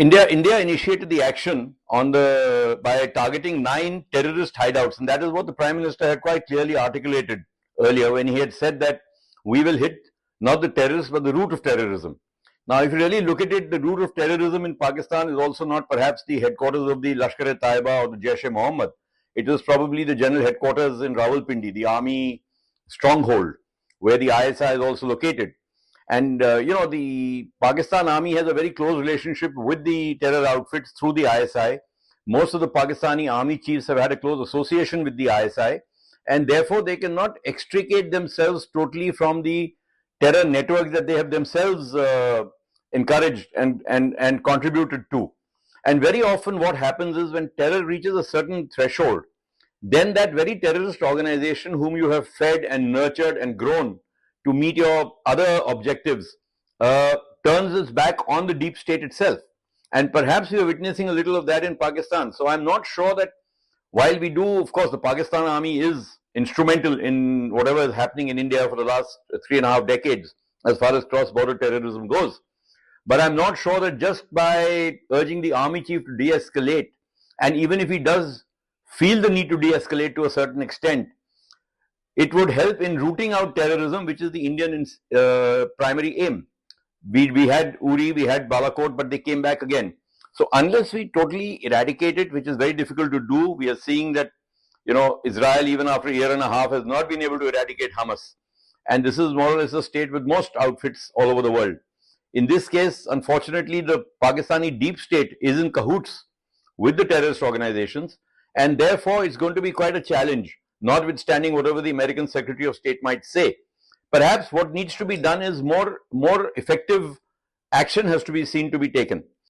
India initiated the action by targeting 9 terrorist hideouts, and that is what the Prime Minister had quite clearly articulated earlier when he had said that we will hit not the terrorists but the root of terrorism. Now, if you really look at it, the root of terrorism in Pakistan is also not perhaps the headquarters of the Lashkar-e-Taiba or the Jaish-e-Mohammed. It was probably the general headquarters in Rawalpindi, the army stronghold, where the ISI is also located. And, the Pakistan army has a very close relationship with the terror outfits through the ISI. Most of the Pakistani army chiefs have had a close association with the ISI, and therefore they cannot extricate themselves totally from the terror networks that they have themselves encouraged and contributed to. And very often what happens is when terror reaches a certain threshold, then that very terrorist organization whom you have fed and nurtured and grown to meet your other objectives turns its back on the deep state itself. And perhaps we are witnessing a little of that in Pakistan. So I'm not sure that while we do, of course, the Pakistan army is instrumental in whatever is happening in India for the last 3.5 decades as far as cross-border terrorism goes. But I'm not sure that just by urging the army chief to de-escalate, and even if he does feel the need to de-escalate to a certain extent, it would help in rooting out terrorism, which is the Indian primary aim. We had Uri, we had Balakot, but they came back again. So unless we totally eradicate it, which is very difficult to do, we are seeing that, Israel, even after a year and a half, has not been able to eradicate Hamas. And this is more or less the state with most outfits all over the world. In this case, unfortunately, the Pakistani deep state is in cahoots with the terrorist organizations, and therefore it's going to be quite a challenge, notwithstanding whatever the American Secretary of State might say. Perhaps what needs to be done is more effective action has to be seen to be taken.